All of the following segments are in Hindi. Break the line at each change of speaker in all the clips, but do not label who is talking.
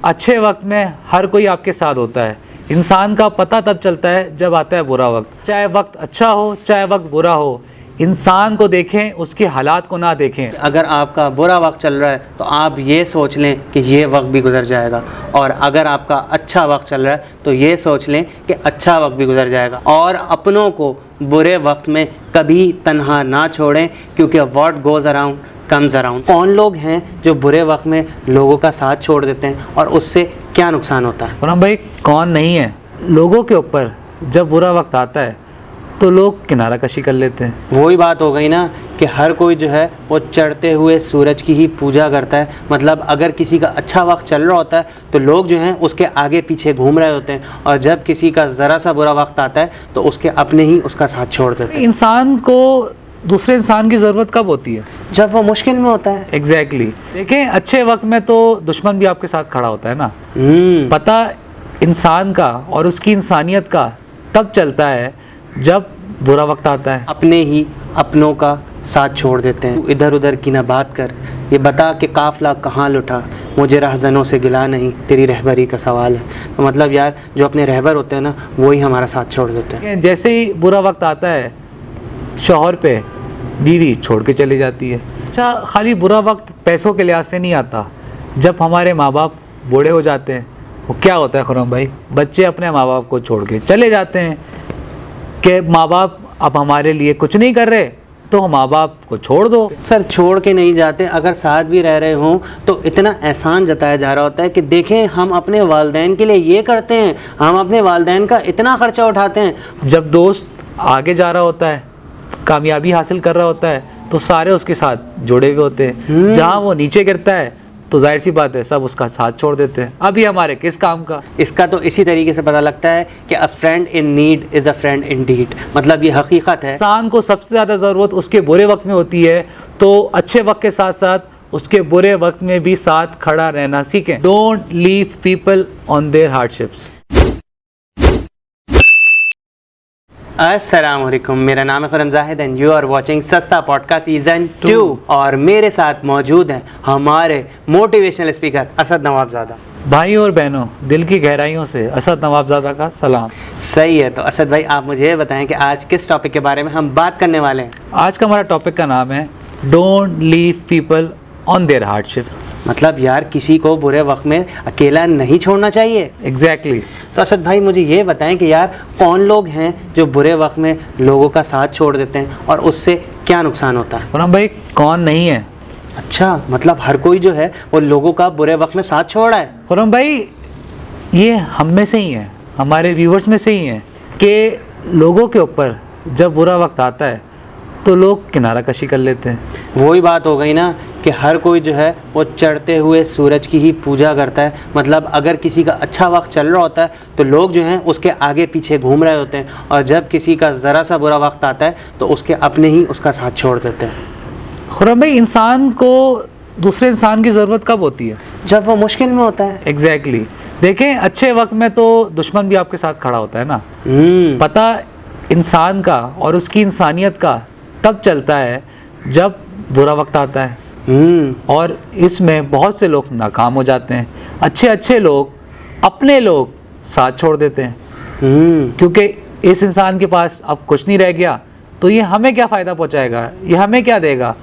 अच्छे वक्त में हर कोई आपके साथ होता है। इंसान का पता तब चलता है जब आता है बुरा वक्त। चाहे वक्त अच्छा हो चाहे वक्त बुरा हो, इंसान को देखें, उसके हालात को ना देखें।
अगर आपका बुरा वक्त चल रहा है तो आप ये सोच लें कि ये वक्त भी गुजर जाएगा, और अगर आपका अच्छा वक्त चल रहा है तो ये सोच लें कि अच्छा वक्त भी गुजर जाएगा। और अपनों को बुरे वक्त में कभी तन्हा ना छोड़ें, क्योंकि what goes around comes around. कौन लोग हैं जो बुरे वक्त में लोगों का साथ छोड़ देते हैं और उससे क्या नुकसान होता है?
फरहान भाई, कौन नहीं है। लोगों के ऊपर जब बुरा वक्त आता है तो लोग किनारा कशी कर लेते हैं।
वही बात हो गई ना कि हर कोई जो है वो चढ़ते हुए सूरज की ही पूजा करता है। मतलब अगर किसी का अच्छा वक्त चल रहा होता है तो लोग जो हैं उसके आगे पीछे घूम रहे होते हैं, और जब किसी का ज़रा सा बुरा वक्त आता है तो उसके अपने ही उसका साथ छोड़ देते हैं।
इंसान को दूसरे इंसान की ज़रूरत कब होती है?
जब वो मुश्किल में होता है।
एग्जैक्टली। देखें, अच्छे वक्त में तो दुश्मन भी आपके साथ खड़ा होता है ना। पता इंसान का और उसकी इंसानियत का तब चलता है जब बुरा वक्त आता है।
अपने ही अपनों का साथ छोड़ देते हैं। इधर उधर की ना बात कर, ये बता कि काफ़िला कहाँ लुटा, मुझे रहज़नों से गिला नहीं, तेरी रहबरी का सवाल है। तो मतलब यार, जो अपने रहबर होते हैं ना, वही हमारा साथ छोड़ देते हैं।
जैसे ही बुरा वक्त आता है, शौहर पे बीवी छोड़ के चली जाती है। अच्छा, खाली बुरा वक्त पैसों के लिहाज से नहीं आता। जब हमारे माँ बाप बूढ़े हो जाते हैं, वो क्या होता है खुरम भाई, बच्चे अपने माँ बाप को छोड़ के चले जाते हैं कि माँ बाप अब हमारे लिए कुछ नहीं कर रहे, तो माँ बाप को छोड़ दो।
सर, छोड़ के नहीं जाते, अगर साथ भी रह रहे हों तो इतना एहसान जताया जा रहा होता है कि देखें, हम अपने वालिदैन के लिए ये करते हैं, हम अपने वालिदैन का इतना ख़र्चा उठाते हैं।
जब दोस्त आगे जा रहा होता है, कामयाबी हासिल कर रहा होता है, तो सारे उसके साथ जुड़े हुए होते हैं। जहाँ वो नीचे गिरता है तो जाहिर सी बात है सब उसका साथ छोड़ देते हैं। अभी हमारे किस काम का?
इसका तो इसी तरीके से पता लगता है कि a friend in need is a friend indeed. मतलब ये हकीकत है।
इंसान को सबसे ज़्यादा ज़रूरत उसके बुरे वक्त में होती है, तो अच्छे वक्त के साथ साथ उसके बुरे वक्त में भी साथ खड़ा रहना सीखें। Don't leave people on their hardships.
अस्सलाम वालेकुम, मेरा नाम है Khurram Zahid and you are watching सस्ता पॉडकास्ट सीज़न 2। और मेरे साथ मौजूद हैं हमारे मोटिवेशनल स्पीकर असद नवाबज़ादा।
भाई और बहनों, दिल की गहराइयों से असद नवाबज़ादा का सलाम।
सही है, तो असद भाई, आप मुझे ये बताएं कि आज किस टॉपिक के बारे में हम बात करने वाले हैं?
आज का हमारा टॉपिक का नाम है don't leave people on their hardships.
मतलब यार, किसी को बुरे वक्त में अकेला नहीं छोड़ना चाहिए।
एग्जैक्टली।
तो असद भाई, मुझे ये बताएं कि यार, कौन लोग हैं जो बुरे वक्त में लोगों का साथ छोड़ देते हैं और उससे क्या नुकसान होता है?
फरहान भाई, कौन नहीं है।
अच्छा, मतलब हर कोई जो है वो लोगों का बुरे वक्त में साथ छोड़ रहा है।
फरहान भाई, ये हम में से ही है, हमारे व्यूवर्स में से ही है कि लोगों के ऊपर जब बुरा वक्त आता है तो लोग किनारा कशी कर लेते हैं।
वही बात हो गई ना कि हर कोई जो है वो चढ़ते हुए सूरज की ही पूजा करता है। मतलब अगर किसी का अच्छा वक्त चल रहा होता है तो लोग जो हैं उसके आगे पीछे घूम रहे होते हैं, और जब किसी का ज़रा सा बुरा वक्त आता है तो उसके अपने ही उसका साथ छोड़ देते हैं।
खुरम भाई, इंसान को दूसरे इंसान की ज़रूरत कब होती है?
जब वो मुश्किल में होता है।
एग्जैक्टली। देखें, अच्छे वक्त में तो दुश्मन भी आपके साथ खड़ा होता है ना। पता इंसान का और उसकी इंसानियत का तब चलता है जब बुरा वक्त आता है, और इसमें बहुत से लोग नाकाम हो जाते हैं। अच्छे लोग, अपने लोग साथ छोड़ देते हैं, क्योंकि इस इंसान के पास अब कुछ नहीं रह गया, तो ये हमें क्या फ़ायदा पहुंचाएगा, ये हमें क्या देगा।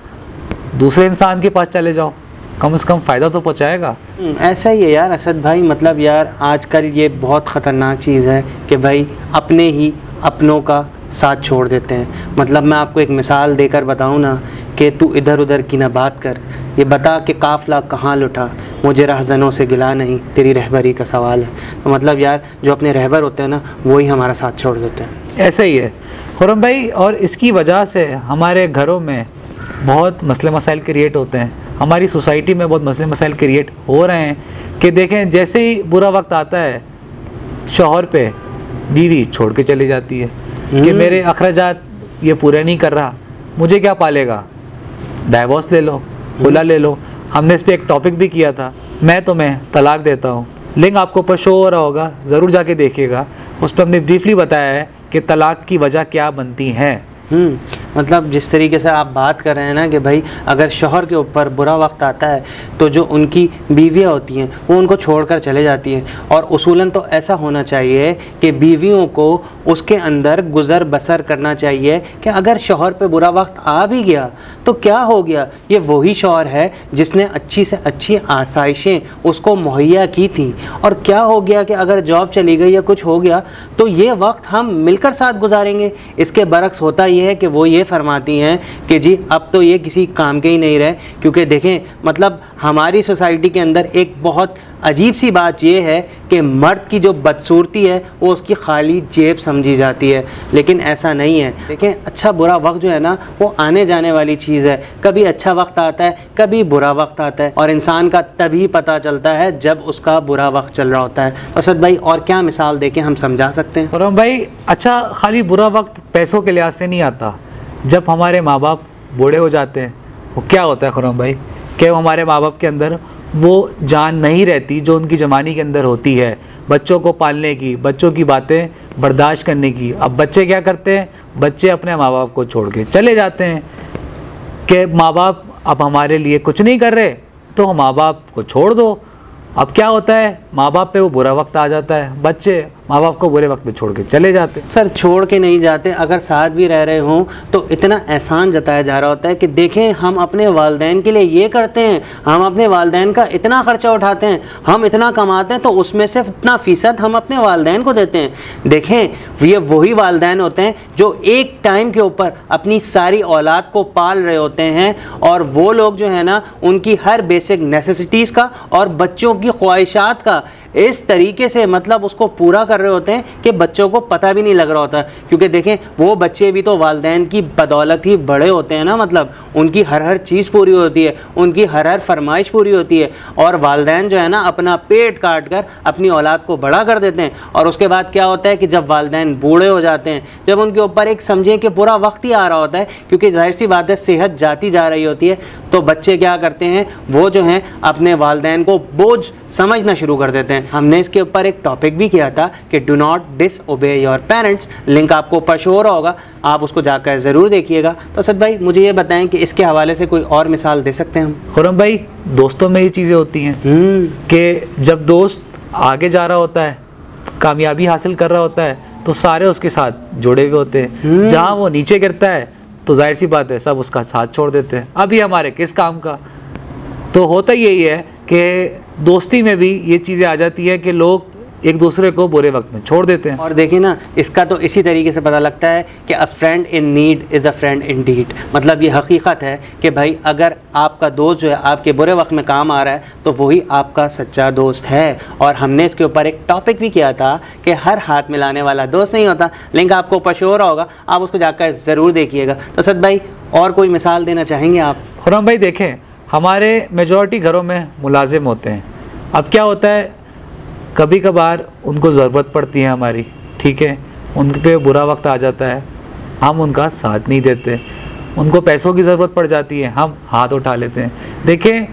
दूसरे इंसान के पास चले जाओ, कम से कम फ़ायदा तो पहुंचाएगा।
ऐसा ही है यार असद भाई। मतलब यार, आजकल ये बहुत ख़तरनाक चीज़ है कि भाई अपने ही अपनों का साथ छोड़ देते हैं। मतलब मैं आपको एक मिसाल देकर बताऊं ना कि तू इधर उधर की ना बात कर, ये बता कि काफ़िला कहाँ लुटा, मुझे रहज़नों से गिला नहीं, तेरी रहबरी का सवाल है। तो मतलब यार, जो अपने रहबर होते हैं ना, वही हमारा साथ छोड़ देते हैं।
ऐसे ही है खुरम भाई, और इसकी वजह से हमारे घरों में बहुत मसले मसाइल क्रिएट होते हैं, हमारी सोसाइटी में बहुत मसले मसाइल क्रिएट हो रहे हैं कि देखें, जैसे ही बुरा वक्त आता है, शौहर पे बीवी छोड़ के चली जाती है कि मेरे अखराजात ये पूरे नहीं कर रहा, मुझे क्या पालेगा, डाइवोर्स ले लो, खुला ले लो। हमने इस पर एक टॉपिक भी किया था, मैं तुम्हें तलाक देता हूँ। लिंक आपको ऊपर शो हो रहा होगा, ज़रूर जाके देखिएगा। उस पर हमने ब्रीफली बताया है कि तलाक की वजह क्या बनती हैं।
मतलब जिस तरीके से आप बात कर रहे हैं ना कि भाई अगर शौहर के ऊपर बुरा वक्त आता है तो जो उनकी बीवियाँ होती हैं वो उनको छोड़कर चले जाती हैं, और उसूलन तो ऐसा होना चाहिए कि बीवियों को उसके अंदर गुज़र बसर करना चाहिए कि अगर शौहर पे बुरा वक्त आ भी गया तो क्या हो गया, ये वही शौहर है जिसने अच्छी से अच्छी आसाइशें उसको मुहैया की थी, और क्या हो गया कि अगर जॉब चली गई या कुछ हो गया तो ये वक्त हम मिलकर साथ गुजारेंगे। इसके बरक्स होता ये है कि वो ये फरमाती हैं कि जी अब तो ये किसी काम के ही नहीं रहे, क्योंकि देखें मतलब हमारी सोसाइटी के अंदर एक बहुत अजीब सी बात यह है कि मर्द की जो बदसूरती है वो उसकी खाली जेब समझी जाती है, लेकिन ऐसा नहीं है। देखें अच्छा बुरा वक्त जो है ना वो आने जाने वाली चीज़ है, कभी अच्छा वक्त आता है कभी बुरा वक्त आता है, और इंसान का तभी पता चलता है जब उसका बुरा वक्त चल रहा होता है। असद भाई और क्या मिसाल देके हम समझा सकते हैं?
खुर्रम भाई अच्छा खाली बुरा वक्त पैसों के लिहाज से नहीं आता, जब हमारे माँ बाप बूढ़े हो जाते हैं वो क्या होता है खुर्रम भाई कि हमारे माँ बाप के अंदर वो जान नहीं रहती जो उनकी जवानी के अंदर होती है, बच्चों को पालने की, बच्चों की बातें बर्दाश्त करने की। अब बच्चे क्या करते हैं, बच्चे अपने माँ बाप को छोड़ के चले जाते हैं कि माँ बाप अब हमारे लिए कुछ नहीं कर रहे तो माँ बाप को छोड़ दो। अब क्या होता है, माँ बाप पे वो बुरा वक्त आ जाता है, बच्चे माँ बाप को बुरे वक्त में छोड़ के चले जाते।
सर छोड़ के नहीं जाते, अगर साथ भी रह रहे हों तो इतना एहसान जताया जा रहा होता है कि देखें हम अपने वालिदैन के लिए ये करते हैं, हम अपने वालिदैन का इतना ख़र्चा उठाते हैं, हम इतना कमाते हैं तो उसमें से इतना फ़ीसद हम अपने वालिदैन को देते हैं। देखें ये वही वालिदैन होते हैं जो एक टाइम के ऊपर अपनी सारी औलाद को पाल रहे होते हैं, और वो लोग जो है ना उनकी हर बेसिक नेसेसिटीज़ का और बच्चों की ख्वाहिशात का इस तरीके से मतलब उसको पूरा कर रहे होते हैं कि बच्चों को पता भी नहीं लग रहा होता। क्योंकि देखें वो बच्चे भी तो वालिदैन की बदौलत ही बड़े होते हैं ना, मतलब उनकी हर चीज़ पूरी होती है, उनकी हर फरमाइश पूरी होती है, और वालिदैन जो है ना अपना पेट काट कर अपनी औलाद को बड़ा कर देते हैं। और उसके बाद क्या होता है कि जब वालिदैन बूढ़े हो जाते हैं, जब उनके ऊपर एक समझें कि पूरा वक्त ही आ रहा होता है, क्योंकि जाहिर सी बात है सेहत जाती जा रही होती है, तो बच्चे क्या करते हैं वो जो हैं अपने वालिदैन को बोझ समझना शुरू कर देते हैं। हमने इसके ऊपर एक टॉपिक भी किया था कि do not disobey your parents, link आपको ऊपर शो हो रहा होगा, आप उसको जाकर ज़रूर देखिएगा। तो असद भाई मुझे ये बताएं कि इसके हवाले से कोई और मिसाल दे सकते हैं हम?
खुर्रम भाई दोस्तों में ये चीज़ें होती हैं कि जब दोस्त आगे जा रहा होता है, कामयाबी हासिल कर रहा होता है, तो सारे उसके साथ जुड़े हुए होते हैं। जहाँ वो नीचे गिरता है तो जाहिर सी बात है सब उसका साथ छोड़ देते हैं, अभी हमारे किस काम का। तो होता यही है कि दोस्ती में भी ये चीज़ें आ जाती है कि लोग एक दूसरे को बुरे वक्त में छोड़ देते हैं।
और देखिए ना इसका तो इसी तरीके से पता लगता है कि a friend in need is a friend indeed, मतलब ये हकीकत है कि भाई अगर आपका दोस्त जो है आपके बुरे वक्त में काम आ रहा है तो वही आपका सच्चा दोस्त है। और हमने इसके ऊपर एक टॉपिक भी किया था कि हर हाथ मिलाने वाला दोस्त नहीं होता, लिंक आपको ऊपर शो हो रहा होगा, आप उसको जाकर ज़रूर देखिएगा। तो सद भाई और कोई मिसाल देना चाहेंगे आप?
खुर्रम भाई देखें हमारे मेजॉरिटी घरों में मुलाजिम होते हैं। अब क्या होता है कभी कभार उनको ज़रूरत पड़ती है हमारी, ठीक है, उन पे बुरा वक्त आ जाता है, हम उनका साथ नहीं देते, उनको पैसों की ज़रूरत पड़ जाती है, हम हाथ उठा लेते हैं। देखें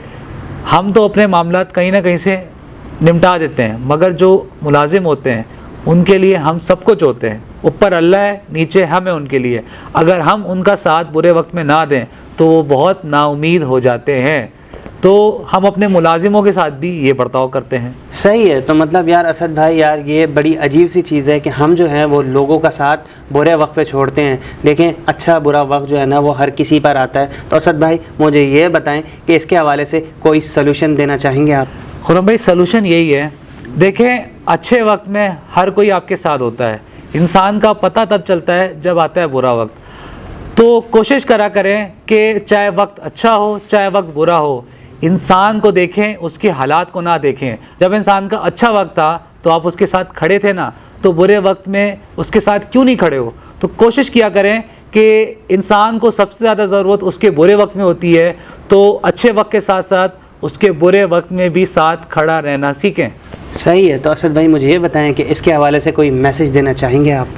हम तो अपने मामलात कहीं ना कहीं से निपटा देते हैं, मगर जो मुलाजिम होते हैं उनके लिए हम सब कुछ होते हैं, ऊपर अल्लाह है नीचे हम है उनके लिए। अगर हम उनका साथ बुरे वक्त में ना दें तो वो बहुत नाउमीद हो जाते हैं। तो हम अपने मुलाजिमों के साथ भी ये बर्ताव करते हैं।
सही है। तो मतलब यार असद भाई यार ये बड़ी अजीब सी चीज़ है कि हम जो है वो लोगों का साथ बुरे वक्त पे छोड़ते हैं। देखें अच्छा बुरा वक्त जो है ना वो हर किसी पर आता है। तो असद भाई मुझे ये बताएं कि इसके हवाले से कोई सलूशन देना चाहेंगे आप?
खुर्रम भाई सलूशन यही है, देखें अच्छे वक्त में हर कोई आपके साथ होता है, इंसान का पता तब चलता है जब आता है बुरा वक्त। तो कोशिश करा करें कि चाहे वक्त अच्छा हो चाहे वक्त बुरा हो, इंसान को देखें उसके हालात को ना देखें। जब इंसान का अच्छा वक्त था तो आप उसके साथ खड़े थे ना, तो बुरे वक्त में उसके साथ क्यों नहीं खड़े हो? तो कोशिश किया करें कि इंसान को सबसे ज़्यादा ज़रूरत उसके बुरे वक्त में होती है, तो अच्छे वक्त के साथ साथ उसके बुरे वक्त में भी साथ खड़ा रहना सीखें।
सही है। तो असद भाई मुझे ये बताएं कि इसके हवाले से कोई मैसेज देना चाहेंगे आप?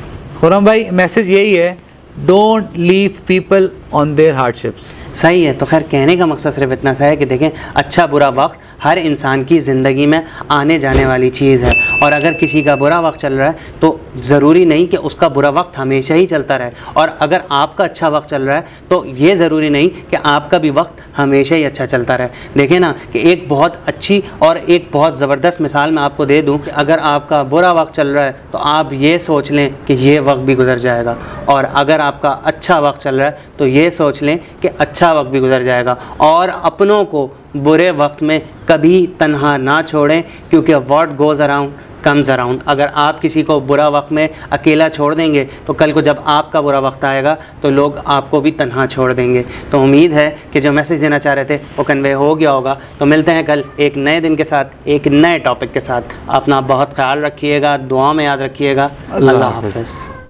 खुर्रम भाई मैसेज यही है, don't leave people on their hardships.
सही है। तो खैर कहने का मकसद सिर्फ इतना सा है कि देखें, अच्छा बुरा वक्त हर इंसान की ज़िंदगी में आने जाने वाली चीज़ है, और अगर किसी का बुरा वक्त चल रहा है तो ज़रूरी नहीं कि उसका बुरा वक्त हमेशा ही चलता रहे, और अगर आपका अच्छा वक्त चल रहा है तो ये ज़रूरी नहीं कि आपका भी वक्त हमेशा ही अच्छा चलता रहे। देखें ना कि एक बहुत अच्छी और एक बहुत ज़बरदस्त मिसाल मैं आपको दे दूँ कि अगर आपका बुरा वक्त चल रहा है तो आप ये सोच लें कि ये वक्त भी गुजर जाएगा, और अगर आपका अच्छा वक्त चल रहा है तो ये सोच लें कि अच्छा वक्त भी गुजर जाएगा। और अपनों को बुरे वक्त में कभी तन्हा ना छोड़ें, क्योंकि what goes around comes around. अगर आप किसी को बुरा वक्त में अकेला छोड़ देंगे तो कल को जब आपका बुरा वक्त आएगा तो लोग आपको भी तन्हा छोड़ देंगे। तो उम्मीद है कि जो मैसेज देना चाह रहे थे वो कन्वे हो गया होगा। तो मिलते हैं कल एक नए दिन के साथ, एक नए टॉपिक के साथ। अपना बहुत ख्याल रखिएगा, दुआ में याद रखिएगा। अल्लाह हाफ़िज़।